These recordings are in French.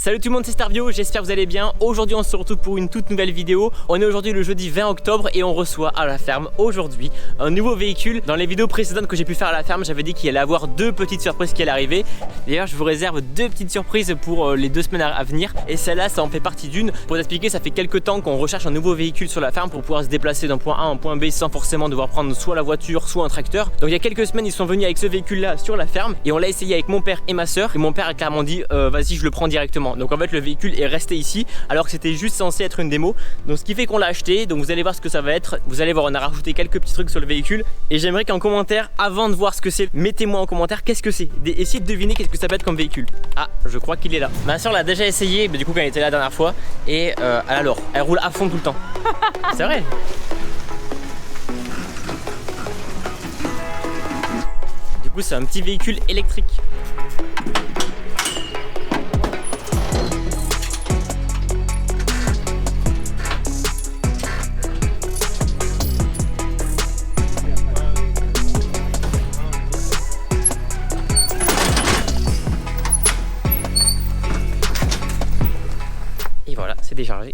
Salut tout le monde, c'est Starbio, j'espère que vous allez bien. Aujourd'hui on se retrouve pour une toute nouvelle vidéo. On est aujourd'hui le jeudi 20 octobre et on reçoit à la ferme aujourd'hui un nouveau véhicule. Dans les vidéos précédentes que j'ai pu faire à la ferme, j'avais dit qu'il allait avoir deux petites surprises qui allaient arriver. D'ailleurs je vous réserve deux petites surprises pour les 2 semaines à venir. Et celle-là ça en fait partie d'une. Pour vous expliquer, ça fait quelques temps qu'on recherche un nouveau véhicule sur la ferme pour pouvoir se déplacer d'un point A à un point B sans forcément devoir prendre soit la voiture soit un tracteur. Donc il y a quelques semaines ils sont venus avec ce véhicule là sur la ferme et on l'a essayé avec mon père et ma soeur. Et mon père a clairement dit vas-y je le prends directement. Donc en fait le véhicule est resté ici alors que c'était juste censé être une démo. Donc ce qui fait qu'on l'a acheté. Donc vous allez voir ce que ça va être. Vous allez voir, on a rajouté quelques petits trucs sur le véhicule. Et j'aimerais qu'en commentaire, avant de voir ce que c'est, mettez-moi en commentaire qu'est-ce que c'est. Essayez de deviner qu'est-ce que ça peut être comme véhicule. Ah, je crois qu'il est là. Ma soeur l'a déjà essayé, mais du coup quand elle était là la dernière fois. Et alors, elle roule à fond tout le temps. C'est vrai. Du coup c'est un petit véhicule électrique. Et voilà, c'est déchargé.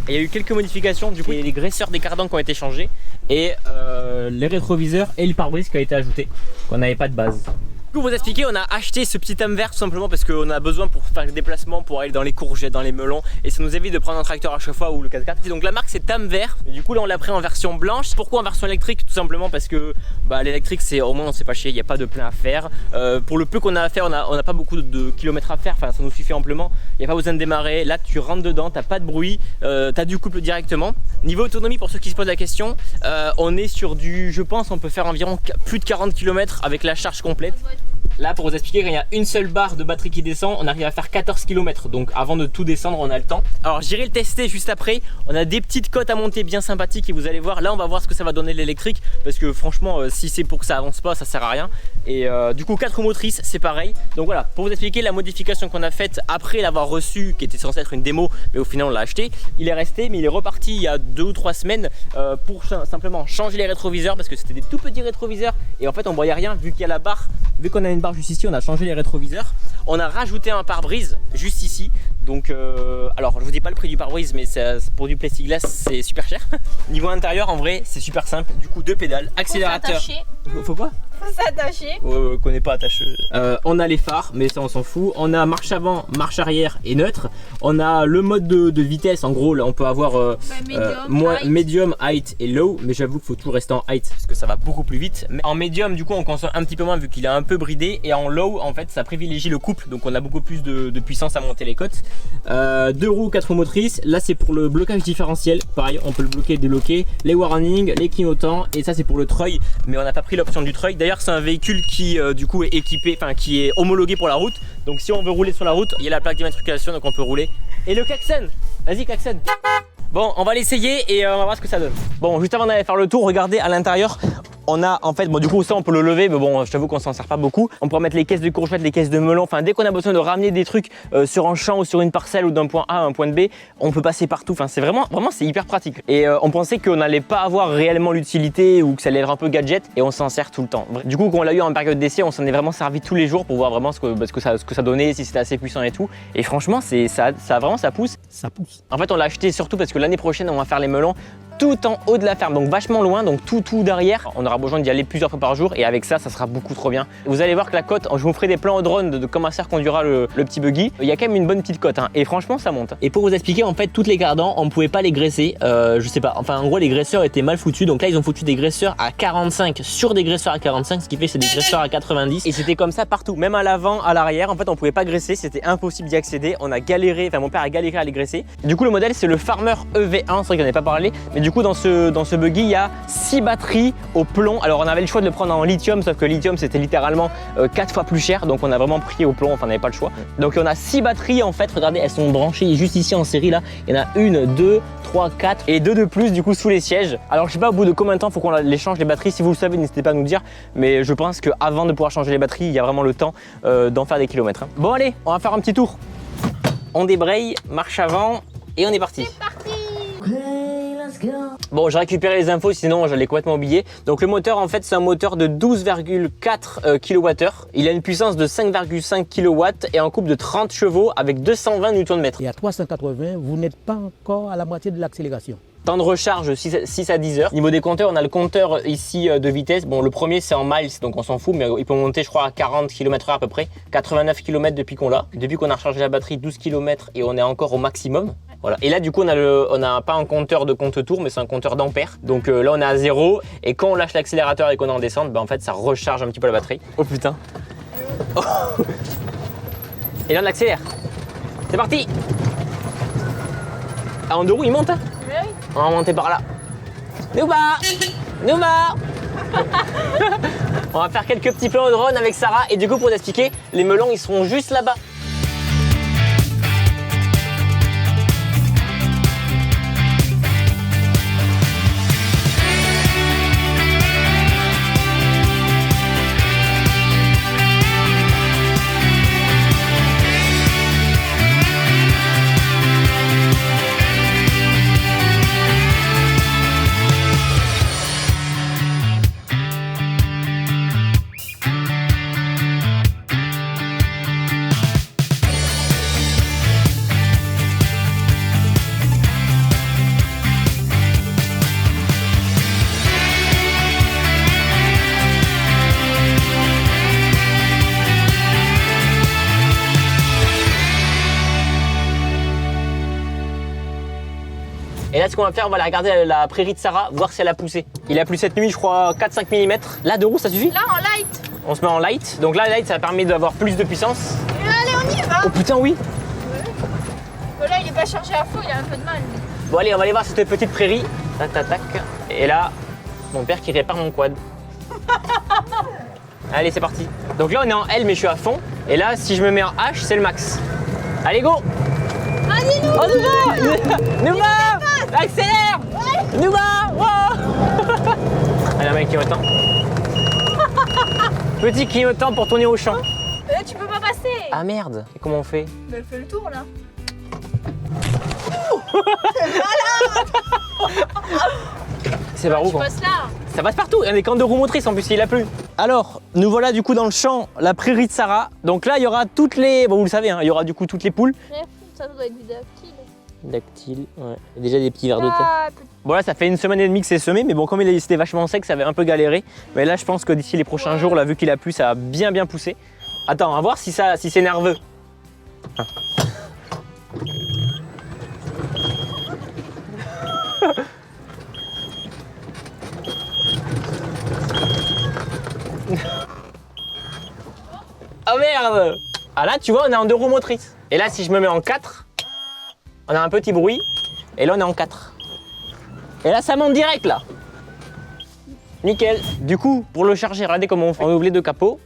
Il y a eu quelques modifications, du coup il y a les graisseurs des cardans qui ont été changés et les rétroviseurs et le pare-brise qui a été ajouté, qu'on n'avait pas de base. Pour vous expliquer, on a acheté ce petit âme vert tout simplement parce qu'on a besoin pour faire les déplacements, pour aller dans les courgettes, dans les melons, et ça nous évite de prendre un tracteur à chaque fois ou le 4x4. Donc la marque c'est âme vert, et du coup là on l'a pris en version blanche. Pourquoi en version électrique? Tout simplement parce que l'électrique c'est au moins on s'est pas chier, il n'y a pas de plein à faire. Pour le peu qu'on a à faire, on n'a pas beaucoup de kilomètres à faire, enfin ça nous suffit amplement. Il n'y a pas besoin de démarrer, là tu rentres dedans, t'as pas de bruit, t'as du couple directement. Niveau autonomie, pour ceux qui se posent la question, on est sur du, je pense on peut faire environ plus de 40 km avec la charge complète. Là pour vous expliquer, quand il y a une seule barre de batterie qui descend, on arrive à faire 14 km. Donc avant de tout descendre, on a le temps. Alors j'irai le tester juste après. On a des petites côtes à monter bien sympathiques et vous allez voir. Là on va voir ce que ça va donner l'électrique. Parce que franchement si c'est pour que ça avance pas, ça sert à rien. Et du coup 4 roues motrices c'est pareil. Donc voilà, pour vous expliquer la modification qu'on a faite après l'avoir reçu, qui était censé être une démo, mais au final on l'a acheté. Il est resté, mais il est reparti il y a 2 ou 3 semaines pour simplement changer les rétroviseurs. Parce que c'était des tout petits rétroviseurs et en fait on voyait rien vu qu'il y a la barre. Vu qu'on a une barre juste ici, on a changé les rétroviseurs. On a rajouté un pare-brise juste ici. Donc alors je vous dis pas le prix du pare-brise, mais pour du plexiglas c'est super cher. Niveau intérieur en vrai c'est super simple. Du coup 2 pédales, accélérateur. Faut quoi? Faut s'attacher. Ouais, qu'on n'est pas attaché. On a les phares, mais ça on s'en fout. On a marche avant, marche arrière et neutre. On a le mode de vitesse. En gros là on peut avoir medium, height et low. Mais j'avoue qu'il faut toujours rester en height parce que ça va beaucoup plus vite. Mais en medium du coup on consomme un petit peu moins vu qu'il est un peu bridé. Et en low en fait ça privilégie le couple. Donc on a beaucoup plus de puissance à monter les côtes. 2 roues, 4 roues motrices. Là c'est pour le blocage différentiel. Pareil on peut le bloquer, débloquer. Les warnings, les clignotants. Et ça c'est pour le treuil. Mais on n'a pas pris l'option du treuil. D'ailleurs c'est un véhicule qui du coup est équipé, enfin qui est homologué pour la route. Donc si on veut rouler sur la route, il y a la plaque d'immatriculation donc on peut rouler. Et le klaxon, vas-y klaxon. Bon on va l'essayer et on va voir ce que ça donne. Bon juste avant d'aller faire le tour, regardez à l'intérieur. On a en fait, bon du coup ça on peut le lever, mais bon je t'avoue qu'on s'en sert pas beaucoup. On peut mettre les caisses de courgettes, les caisses de melon, enfin dès qu'on a besoin de ramener des trucs sur un champ ou sur une parcelle ou d'un point A à un point B, on peut passer partout, enfin c'est vraiment c'est hyper pratique. Et on pensait qu'on n'allait pas avoir réellement l'utilité ou que ça allait être un peu gadget et on s'en sert tout le temps. Du coup quand on l'a eu en période d'essai, on s'en est vraiment servi tous les jours pour voir vraiment ce que ça donnait, si c'était assez puissant et tout. Et franchement ça pousse. En fait on l'a acheté surtout parce que l'année prochaine on va faire les melons tout en haut de la ferme, donc vachement loin, donc tout derrière. On aura besoin d'y aller plusieurs fois par jour et avec ça sera beaucoup trop bien. Vous allez voir que la côte, je vous ferai des plans au drone de comment ça conduira le petit buggy. Il y a quand même une bonne petite côte et franchement ça monte. Et pour vous expliquer, en fait toutes les cardans on pouvait pas les graisser, je sais pas, enfin en gros les graisseurs étaient mal foutus. Donc là ils ont foutu des graisseurs à 45 sur des graisseurs à 45, ce qui fait que c'est des graisseurs à 90 et c'était comme ça partout, même à l'avant, à l'arrière. En fait on pouvait pas graisser, c'était impossible d'y accéder. On a galéré, enfin mon père a galéré à les graisser. Du coup le modèle c'est le Farmer EV1, c'est vrai que j'en ai pas parlé, mais du coup dans ce buggy il y a 6 batteries au plomb. Alors on avait le choix de le prendre en lithium, sauf que lithium c'était littéralement 4 fois plus cher, donc on a vraiment pris au plomb, enfin on n'avait pas le choix. Donc on a 6 batteries en fait, regardez, elles sont branchées juste ici en série là. Il y en a 1, 2, 3, 4 et 2 de plus du coup sous les sièges. Alors je sais pas au bout de combien de temps il faut qu'on les change les batteries, si vous le savez n'hésitez pas à nous dire, mais je pense qu'avant de pouvoir changer les batteries, il y a vraiment le temps d'en faire des kilomètres. Hein. Bon allez, on va faire un petit tour. On débraye, marche avant et on est parti. C'est parti. Bon, j'ai récupéré les infos, sinon j'allais complètement oublier. Donc le moteur, en fait, c'est un moteur de 12,4 kWh. Il a une puissance de 5,5 kW et un couple de 30 chevaux avec 220 Nm. Et à 380, vous n'êtes pas encore à la moitié de l'accélération. Temps de recharge 6 à 10 heures. Niveau des compteurs, on a le compteur ici de vitesse. Bon, le premier c'est en miles, donc on s'en fout, mais il peut monter je crois à 40 km/h à peu près. 89 km depuis qu'on l'a. Depuis qu'on a rechargé la batterie, 12 km et on est encore au maximum. Voilà. Et là du coup on a pas un compteur de compte-tours, mais c'est un compteur d'ampères. Donc là on est à 0 et quand on lâche l'accélérateur et qu'on est en descente, ben, en fait ça recharge un petit peu la batterie. Oh putain. Oh. Et là on accélère. C'est parti. Ah, en deux roues il monte hein. On va monter par là. Nouba, On va faire quelques petits plans de drone avec Sarah et du coup pour t'expliquer, les melons ils seront juste là-bas. Et là, ce qu'on va faire, on va aller regarder la prairie de Sarah, voir si elle a poussé. Il a plu cette nuit, je crois, 4-5 mm. Là, 2 roues, ça suffit? Là, en light. On se met en light. Donc là, light, ça permet d'avoir plus de puissance. Allez, on y va. Oh putain, oui. Bon, là, il est pas chargé à fond, il a un peu de mal. Bon, allez, on va aller voir cette petite prairie. Tac, tac, tac. Et là, mon père qui répare mon quad. Allez, c'est parti. Donc là, on est en L, mais je suis à fond. Et là, si je me mets en H, c'est le max. Allez, go. Allez, nous. Oh, Nouba, accélère. Nouba, wow. Allez, un mec clignotant. Petit clignotant pour tourner au champ. Tu peux pas passer. Ah merde. Et comment on fait? Mais fais le tour, là. C'est par où Tu quoi? passes là. Ça passe partout, il y a des camps de roues motrices en plus, il a plu. Alors, nous voilà du coup dans le champ, la prairie de Sarah. Donc là, il y aura toutes les... Bon, vous le savez, hein, il y aura du coup toutes les poules. Ça doit être du dactyle. Dactyle, ouais. Il y a déjà des petits vers de terre. Bon là, ça fait 1 semaine et demie que c'est semé, mais bon, comme c'était vachement sec, ça avait un peu galéré. Mais là, je pense que d'ici les prochains jours, là, vu qu'il a plu, ça va bien poussé. Attends, on va voir si c'est nerveux. Ah. Oh merde! Ah là, tu vois, on est en 2 roues motrices. Et là, si je me mets en 4, on a un petit bruit. Et là, on est en 4. Et là, ça monte direct, là. Nickel. Du coup, pour le charger, regardez comment on fait. On ouvre les 2 capots.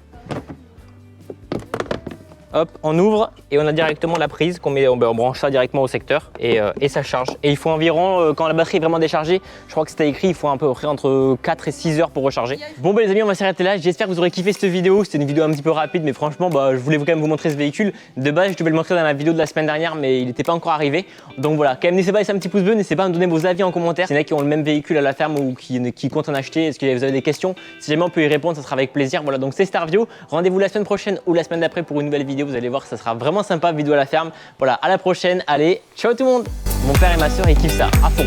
Hop, on ouvre et on a directement la prise qu'on met, on branche ça directement au secteur et ça charge. Et il faut environ, quand la batterie est vraiment déchargée, je crois que c'était écrit, il faut à peu près entre 4 et 6 heures pour recharger. Bon les amis, on va s'arrêter là. J'espère que vous aurez kiffé cette vidéo. C'était une vidéo un petit peu rapide, mais franchement, je voulais quand même vous montrer ce véhicule. De base, je devais le montrer dans la vidéo de la semaine dernière, mais il n'était pas encore arrivé. Donc voilà, quand même, n'hésitez pas à laisser un petit pouce bleu, n'hésitez pas à me donner vos avis en commentaire. S'il y en a qui ont le même véhicule à la ferme ou qui comptent en acheter, est-ce que vous avez des questions? Si jamais on peut y répondre, ça sera avec plaisir. Voilà, donc c'est Starvio. Rendez-vous la semaine prochaine ou la semaine d'après pour une nouvelle vidéo. Vous allez voir que ça sera vraiment sympa, vidéo à la ferme. Voilà, à la prochaine. Allez, ciao tout le monde. Mon père et ma soeur, ils kiffent ça à fond.